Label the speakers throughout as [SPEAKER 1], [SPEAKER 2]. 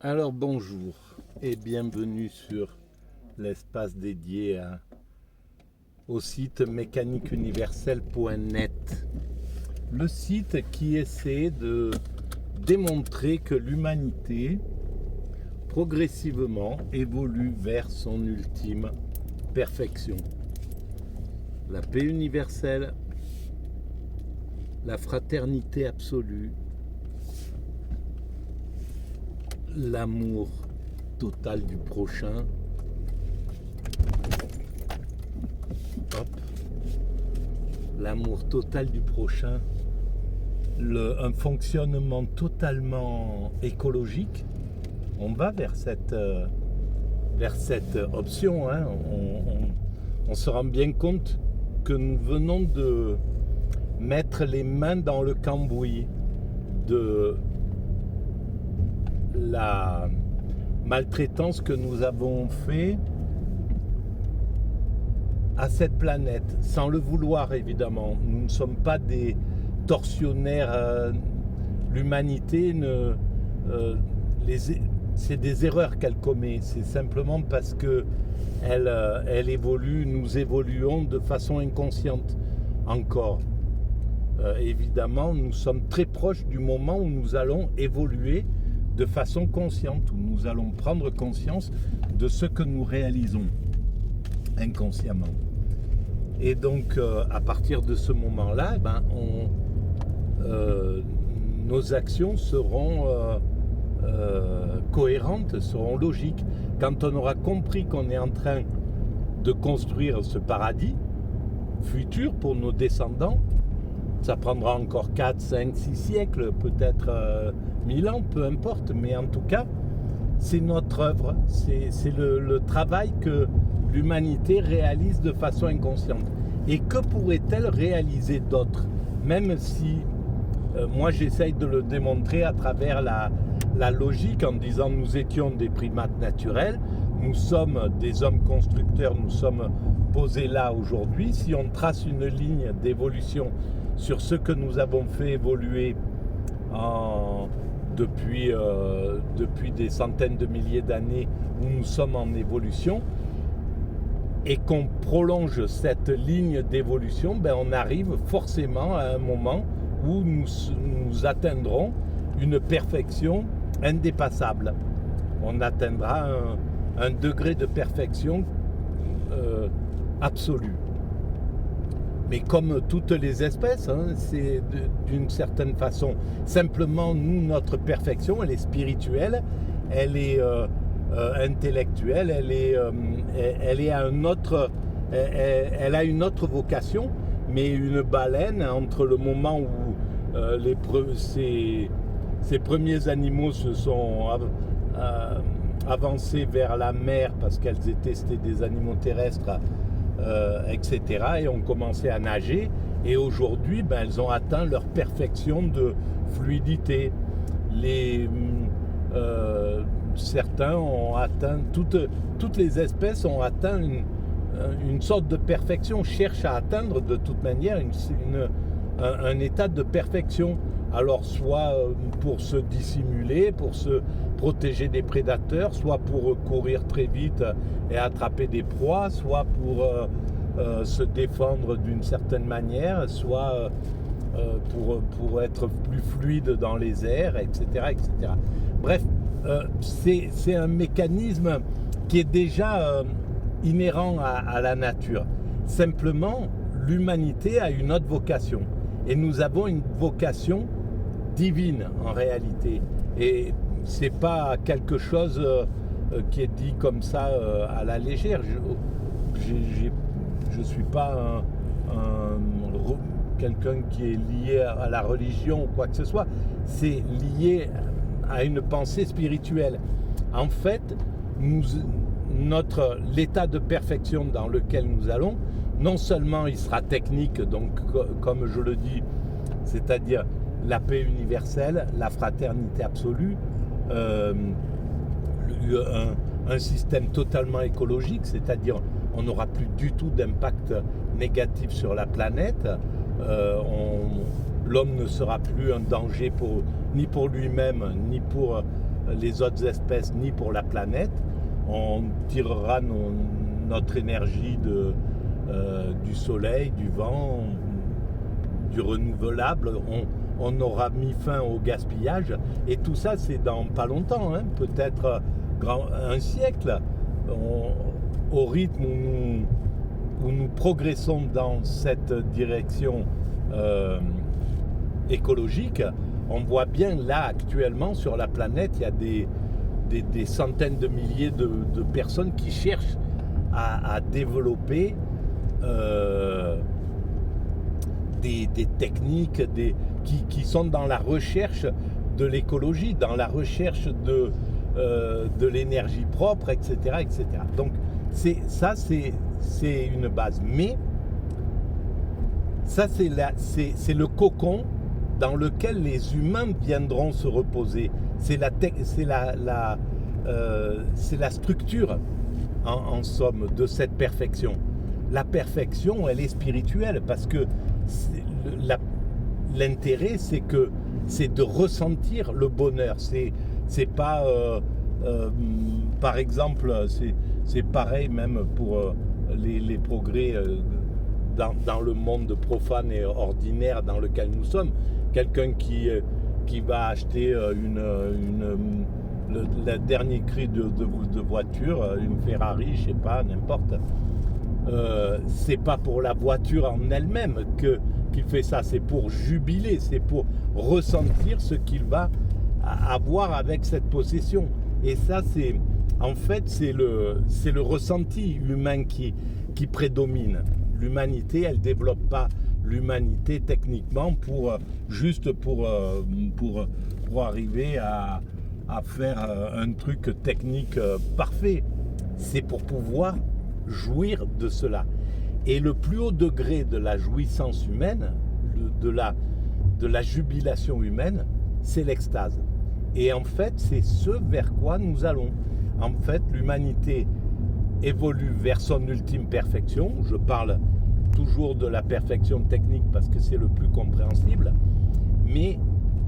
[SPEAKER 1] Alors bonjour et bienvenue sur l'espace dédié au site mécaniqueuniverselle.net. Le site qui essaie de démontrer que l'humanité progressivement évolue vers son ultime perfection. La paix universelle, la fraternité absolue, l'amour total du prochain. Hop. L'amour total du prochain, un fonctionnement totalement écologique. On va vers cette option. Hein. On se rend bien compte que nous venons de mettre les mains dans le cambouis de la maltraitance que nous avons fait à cette planète, sans le vouloir évidemment. Nous ne sommes pas des tortionnaires. L'humanité, c'est des erreurs qu'elle commet. C'est simplement parce que elle évolue, nous évoluons de façon inconsciente encore. Évidemment, nous sommes très proches du moment où nous allons évoluer de façon consciente, où nous allons prendre conscience de ce que nous réalisons inconsciemment. Et donc, à partir de ce moment-là, nos actions seront cohérentes, seront logiques. Quand on aura compris qu'on est en train de construire ce paradis futur pour nos descendants, ça prendra encore 4, 5, 6 siècles, peut-être 1000 ans, peu importe, mais en tout cas, c'est notre œuvre, c'est le travail que l'humanité réalise de façon inconsciente. Et que pourrait-elle réaliser d'autre? Même si moi j'essaye de le démontrer à travers la logique en disant nous étions des primates naturels, nous sommes des hommes constructeurs, nous sommes posés là aujourd'hui. Si on trace une ligne d'évolution sur ce que nous avons fait évoluer depuis des centaines de milliers d'années où nous sommes en évolution, et qu'on prolonge cette ligne d'évolution, on arrive forcément à un moment où nous atteindrons une perfection indépassable. On atteindra un degré de perfection absolu. Mais comme toutes les espèces, c'est d'une certaine façon. Simplement, nous, notre perfection, elle est spirituelle, elle est intellectuelle, elle a une autre vocation, mais une baleine, entre le moment où ces premiers animaux se sont avancés vers la mer parce c'était des animaux terrestres, etc., et ont commencé à nager, et aujourd'hui elles ont atteint leur perfection de fluidité. Certains ont atteint, toutes les espèces ont atteint une sorte de perfection, cherchent à atteindre de toute manière un état de perfection. Alors soit pour se dissimuler, pour se protéger des prédateurs, soit pour courir très vite et attraper des proies, soit pour se défendre d'une certaine manière, soit pour être plus fluide dans les airs, etc. etc. Bref, c'est un mécanisme qui est déjà inhérent à la nature. Simplement, l'humanité a une autre vocation. Et nous avons une vocation divine en réalité. Et c'est pas quelque chose qui est dit comme ça à la légère. Je suis pas quelqu'un qui est lié à la religion ou quoi que ce soit. C'est lié à une pensée spirituelle. En fait, l'état de perfection dans lequel nous allons, non seulement il sera technique, donc comme je le dis, c'est-à-dire la paix universelle, la fraternité absolue, un système totalement écologique, c'est-à-dire on n'aura plus du tout d'impact négatif sur la planète, l'homme ne sera plus un danger ni pour lui-même, ni pour les autres espèces ni pour la planète. On tirera notre énergie du soleil, du vent, du renouvelable. On aura mis fin au gaspillage. Et tout ça, c'est dans pas longtemps, hein, peut-être un siècle. Au rythme où nous progressons dans cette direction écologique, on voit bien là actuellement sur la planète, il y a des centaines de milliers de personnes qui cherchent à développer des techniques qui sont dans la recherche de l'écologie, dans la recherche de l'énergie propre, etc., etc. Donc c'est une base. Mais ça, c'est le cocon dans lequel les humains viendront se reposer. C'est la structure, en somme, de cette perfection. La perfection, elle est spirituelle, parce que l'intérêt, c'est de ressentir le bonheur. C'est pas, par exemple, c'est pareil même pour les progrès dans le monde profane et ordinaire dans lequel nous sommes. Quelqu'un qui va acheter le dernier cri de voiture, une Ferrari, je sais pas, n'importe. C'est pas pour la voiture en elle-même qu'il fait ça, c'est pour jubiler, c'est pour ressentir ce qu'il va avoir avec cette possession. Et ça, en fait, c'est le ressenti humain qui prédomine. L'humanité, elle développe pas l'humanité techniquement pour arriver à faire un truc technique parfait. C'est pour pouvoir jouir de cela. Et le plus haut degré de la jouissance humaine, de la jubilation humaine, c'est l'extase. Et en fait, c'est ce vers quoi nous allons. En fait, l'humanité évolue vers son ultime perfection. Je parle toujours de la perfection technique parce que c'est le plus compréhensible, mais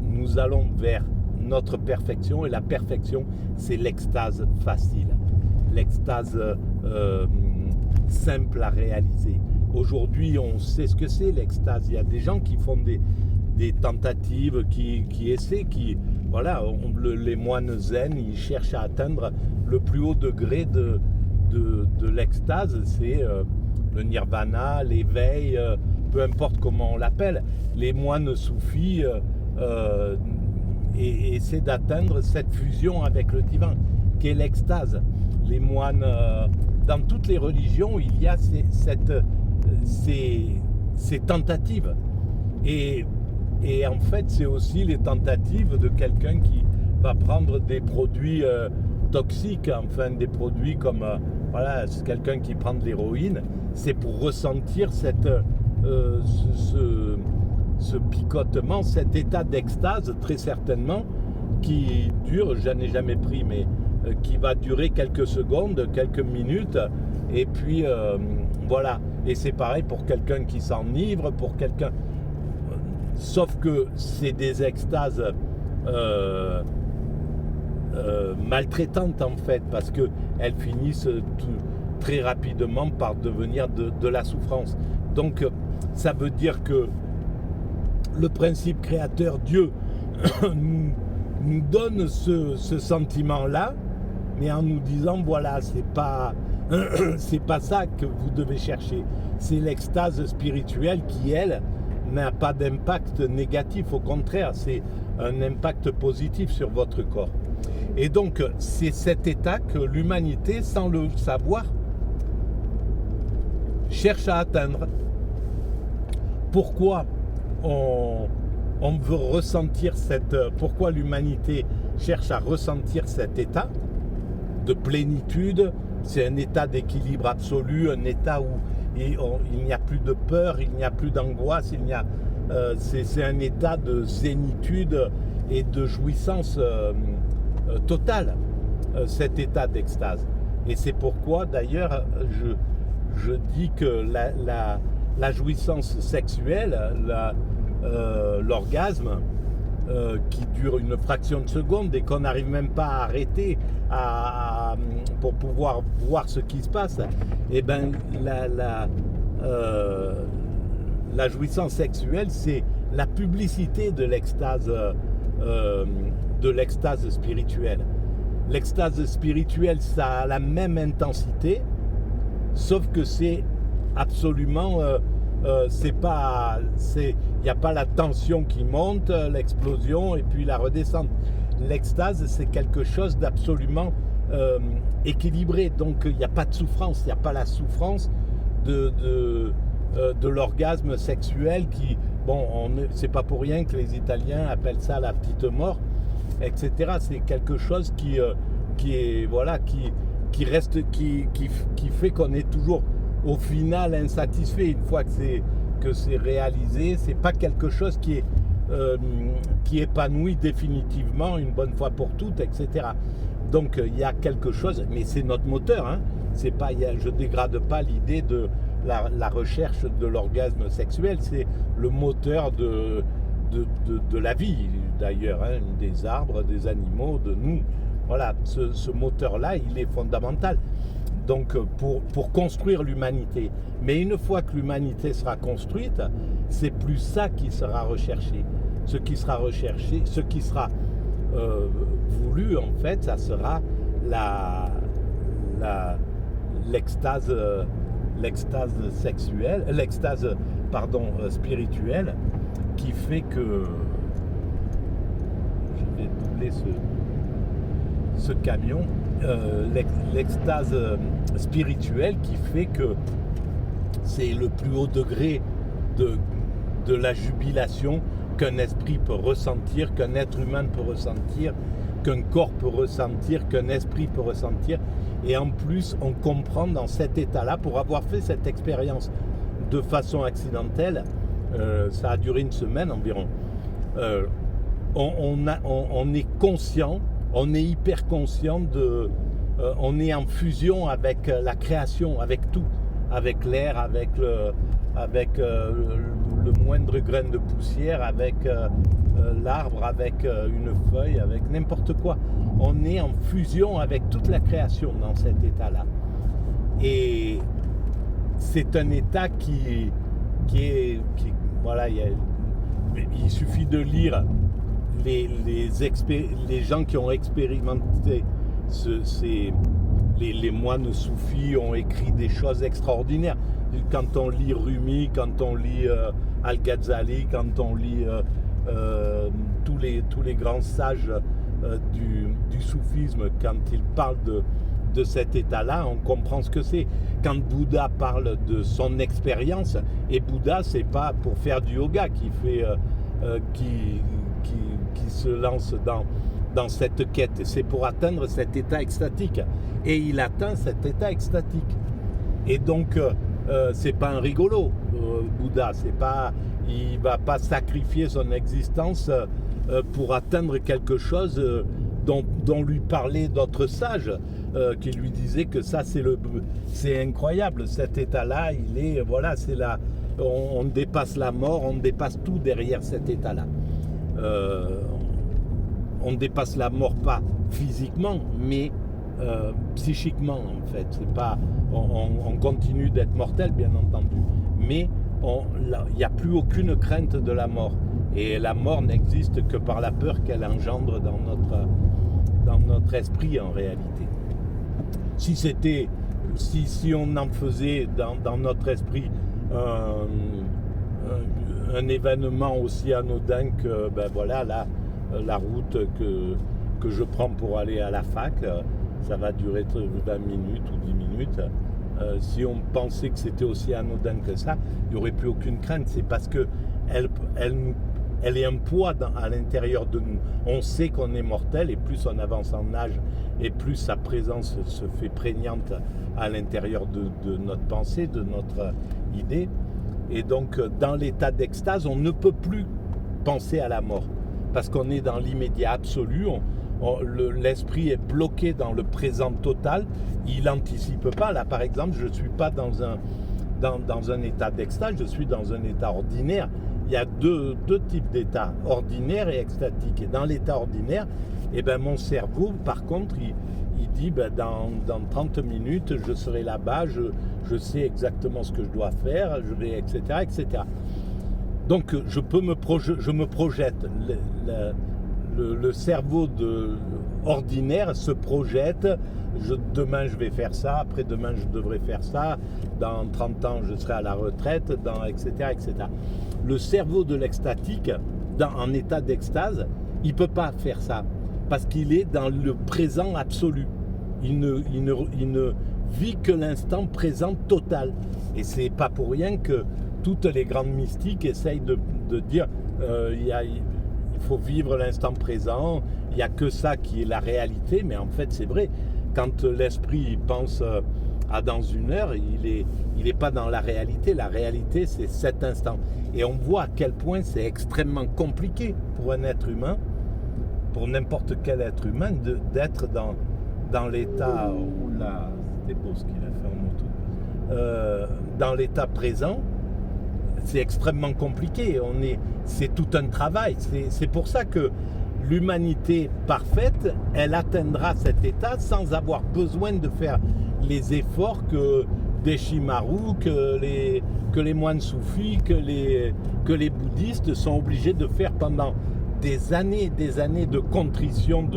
[SPEAKER 1] nous allons vers notre perfection, et la perfection, c'est l'extase facile, l'extase simple à réaliser. Aujourd'hui, on sait ce que c'est l'extase. Il y a des gens qui font des tentatives, qui essaient, voilà, les moines zen, ils cherchent à atteindre le plus haut degré de l'extase, c'est le nirvana, l'éveil, peu importe comment on l'appelle. Les moines soufis essaient d'atteindre cette fusion avec le divin, qu'est l'extase. Les moines, dans toutes les religions, il y a ces tentatives. Et en fait, c'est aussi les tentatives de quelqu'un qui va prendre des produits toxiques, enfin des produits comme, voilà, c'est quelqu'un qui prend de l'héroïne, c'est pour ressentir ce picotement, cet état d'extase, très certainement, qui dure, j'en ai jamais pris, mais qui va durer quelques secondes, quelques minutes, et puis voilà. Et c'est pareil pour quelqu'un qui s'enivre, pour quelqu'un... Sauf que c'est des extases maltraitantes en fait, parce qu'elles finissent très rapidement par devenir de la souffrance. Donc ça veut dire que le principe créateur, Dieu, nous donne ce sentiment-là, mais en nous disant voilà, c'est pas ça que vous devez chercher. C'est l'extase spirituelle qui, elle, n'a pas d'impact négatif, au contraire, c'est un impact positif sur votre corps. Et donc, c'est cet état que l'humanité, sans le savoir, cherche à atteindre. Pourquoi on veut ressentir pourquoi l'humanité cherche à ressentir cet état de plénitude? C'est un état d'équilibre absolu, un état où il n'y a plus de peur, il n'y a plus d'angoisse, c'est un état de zénitude et de jouissance totale, cet état d'extase. Et c'est pourquoi d'ailleurs je dis que la jouissance sexuelle, l'orgasme, qui dure une fraction de seconde et qu'on n'arrive même pas à arrêter pour pouvoir voir ce qui se passe, et ben la jouissance sexuelle, c'est la publicité de l'extase spirituelle. L'extase spirituelle, ça a la même intensité, sauf que c'est absolument il n'y a pas la tension qui monte, l'explosion et puis la redescente. L'extase, c'est quelque chose d'absolument équilibré, donc il n'y a pas de souffrance, il n'y a pas la souffrance de l'orgasme sexuel qui, c'est pas pour rien que les Italiens appellent ça la petite mort, etc. C'est quelque chose qui fait qu'on est toujours au final insatisfait une fois que c'est réalisé. C'est pas quelque chose qui épanouit définitivement une bonne fois pour toutes, etc. Donc il y a quelque chose, mais c'est notre moteur, hein. C'est pas, je dégrade pas l'idée de la recherche de l'orgasme sexuel, c'est le moteur de la vie d'ailleurs, hein, des arbres, des animaux, de nous. Voilà, ce moteur-là, il est fondamental. Donc pour construire l'humanité. Mais une fois que l'humanité sera construite, c'est plus ça qui sera recherché. Ce qui sera recherché, ce qui sera voulu, en fait, ça sera l'extase sexuelle, spirituelle, qui fait que je vais doubler ce camion, l'extase spirituelle qui fait que c'est le plus haut degré de la jubilation qu'un esprit peut ressentir, qu'un être humain peut ressentir, qu'un corps peut ressentir, qu'un esprit peut ressentir. Et en plus, on comprend dans cet état-là, pour avoir fait cette expérience de façon accidentelle, ça a duré une semaine environ, on est conscient, on est hyper conscient on est en fusion avec la création, avec tout, avec l'air, avec le moindre grain de poussière, avec l'arbre, avec une feuille, avec n'importe quoi. On est en fusion avec toute la création dans cet état-là. Et c'est un état qui voilà, il suffit de lire les gens qui ont expérimenté les moines soufis ont écrit des choses extraordinaires. Quand on lit Rumi, quand on lit Al-Ghazali, quand on lit tous les grands sages du soufisme, quand ils parlent de cet état-là, on comprend ce que c'est. Quand Bouddha parle de son expérience, et Bouddha, c'est pas pour faire du yoga qui se lance dans cette quête, c'est pour atteindre cet état extatique. Et il atteint cet état extatique. Et donc, c'est pas un rigolo, Bouddha. Il va pas sacrifier son existence pour atteindre quelque chose dont lui parlaient d'autres sages, qui lui disaient que ça, c'est incroyable. Cet état-là, on dépasse la mort, on dépasse tout derrière cet état-là. On dépasse la mort pas physiquement, mais psychiquement en fait. C'est pas, on continue d'être mortel bien entendu, mais il n'y a plus aucune crainte de la mort. Et la mort n'existe que par la peur qu'elle engendre dans notre esprit en réalité. Si on en faisait dans notre esprit un événement aussi anodin que la route que je prends pour aller à la fac, ça va durer 20 minutes ou 10 minutes. Si on pensait que c'était aussi anodin que ça, il n'y aurait plus aucune crainte. C'est parce que elle est un poids à l'intérieur de nous. On sait qu'on est mortel, et plus on avance en âge, et plus sa présence se fait prégnante à l'intérieur de notre pensée, de notre idée. Et donc, dans l'état d'extase, on ne peut plus penser à la mort, parce qu'on est dans l'immédiat absolu. L'esprit est bloqué dans le présent total. Il n'anticipe pas. Là, par exemple, je ne suis pas dans un état d'extase, je suis dans un état ordinaire. il y a deux types d'états, ordinaire et extatique. Et dans l'état ordinaire, eh ben, mon cerveau, par contre, il dit dans 30 minutes, je serai là-bas, je sais exactement ce que je dois faire, je vais, etc., etc. Donc, je me projette. Le cerveau ordinaire se projette. Demain, je vais faire ça. Après-demain, je devrais faire ça. Dans 30 ans, je serai à la retraite, etc., etc. Le cerveau de l'extatique, en état d'extase, il ne peut pas faire ça. Parce qu'il est dans le présent absolu. Il ne vit que l'instant présent total. Et c'est pas pour rien que toutes les grandes mystiques essayent de dire il faut vivre l'instant présent, il n'y a que ça qui est la réalité, mais en fait c'est vrai, quand l'esprit pense à dans une heure, il est pas dans la réalité c'est cet instant. Et on voit à quel point c'est extrêmement compliqué pour un être humain, pour n'importe quel être humain, d'être dans l'état, oula, c'était beau ce qu'il a fait en moto, dans l'état présent. C'est extrêmement compliqué, c'est tout un travail, c'est pour ça que l'humanité parfaite, elle atteindra cet état sans avoir besoin de faire les efforts que des Shimaru, que les moines soufis, que les bouddhistes sont obligés de faire pendant des années de contrition,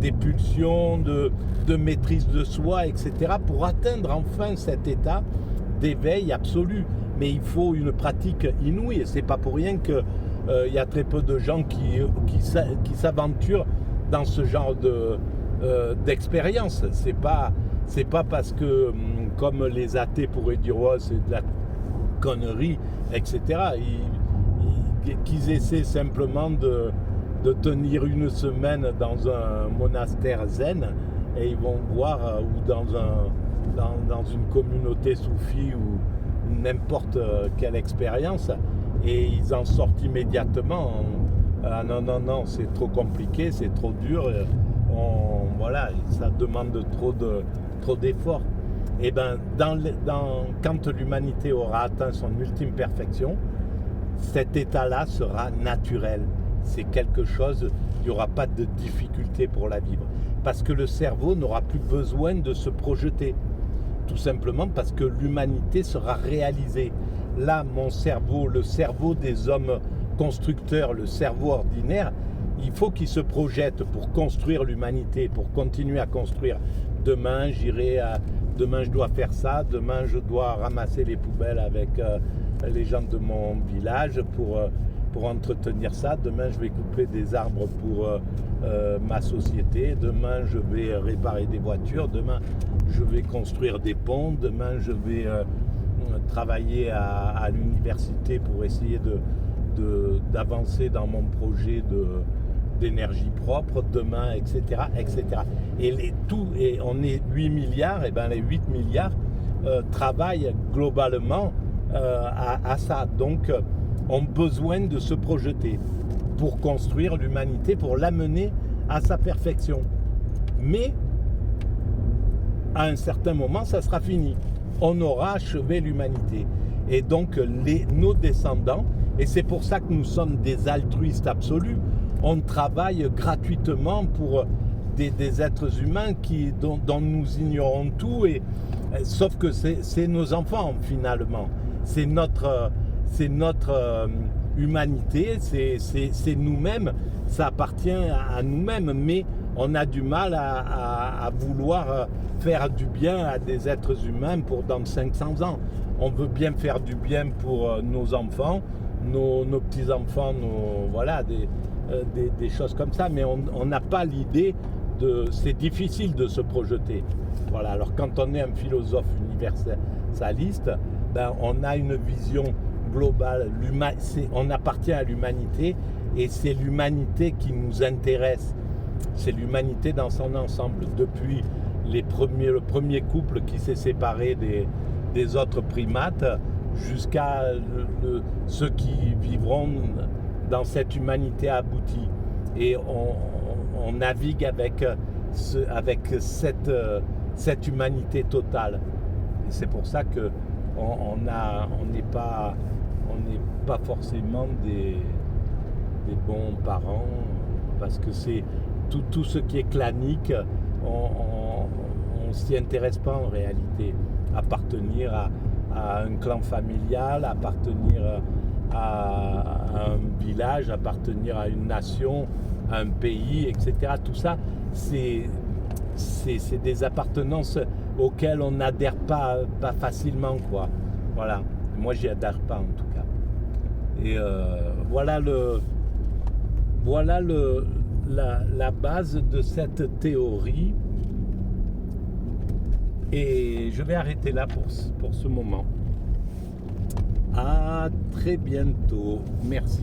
[SPEAKER 1] des pulsions, de maîtrise de soi, etc., pour atteindre enfin cet état d'éveil absolu. Mais il faut une pratique inouïe, et c'est pas pour rien que y a très peu de gens qui s'aventurent dans ce genre d'expérience. C'est pas parce que, comme les athées pourraient dire oh, c'est de la connerie, etc., qu'ils essaient simplement de tenir une semaine dans un monastère zen, et ils vont voir, ou dans une communauté soufie, ou n'importe quelle expérience, et ils en sortent immédiatement ah non, c'est trop compliqué, c'est trop dur, voilà, ça demande trop d'efforts. Et ben quand l'humanité aura atteint son ultime perfection, cet état-là sera naturel. C'est quelque chose, il n'y aura pas de difficulté pour la vivre, parce que le cerveau n'aura plus besoin de se projeter. Tout simplement parce que l'humanité sera réalisée. Là, mon cerveau, le cerveau des hommes constructeurs, le cerveau ordinaire, il faut qu'il se projette pour construire l'humanité, pour continuer à construire. Demain, demain je dois faire ça, demain je dois ramasser les poubelles avec les gens de mon village pour entretenir ça. Demain, je vais couper des arbres pour ma société. Demain, je vais réparer des voitures. Demain, je vais construire des ponts. Demain, je vais travailler à l'université pour essayer d'avancer dans mon projet d'énergie propre. Demain, etc., etc. Et on est 8 milliards, et bien les 8 milliards travaillent globalement à ça. Donc, ont besoin de se projeter pour construire l'humanité, pour l'amener à sa perfection. Mais à un certain moment, ça sera fini. On aura achevé l'humanité. Et donc, nos descendants, et c'est pour ça que nous sommes des altruistes absolus, on travaille gratuitement pour des êtres humains dont nous ignorons tout, sauf que c'est nos enfants finalement. C'est notre humanité, c'est nous-mêmes, ça appartient à nous-mêmes, mais on a du mal à vouloir faire du bien à des êtres humains pour dans 500 ans. On veut bien faire du bien pour nos enfants, nos petits-enfants, voilà, des choses comme ça, mais on n'a pas l'idée c'est difficile de se projeter. Voilà, alors quand on est un philosophe universaliste, ben, on a une vision globale, on appartient à l'humanité, et c'est l'humanité qui nous intéresse. C'est l'humanité dans son ensemble, depuis le premier couple qui s'est séparé des autres primates, jusqu'à ceux qui vivront dans cette humanité aboutie. Et on navigue avec cette humanité totale. Et c'est pour ça que on on n'est pas forcément des bons parents, parce que c'est tout ce qui est clanique, on s'y intéresse pas en réalité. Appartenir à un clan familial, appartenir à un village, appartenir à une nation, à un pays, etc. Tout ça, c'est des appartenances auxquelles on n'adhère pas facilement, quoi. Voilà. Moi, j'y adhère pas en tout cas. Et voilà la base de cette théorie. Et je vais arrêter là pour ce moment. À très bientôt. Merci.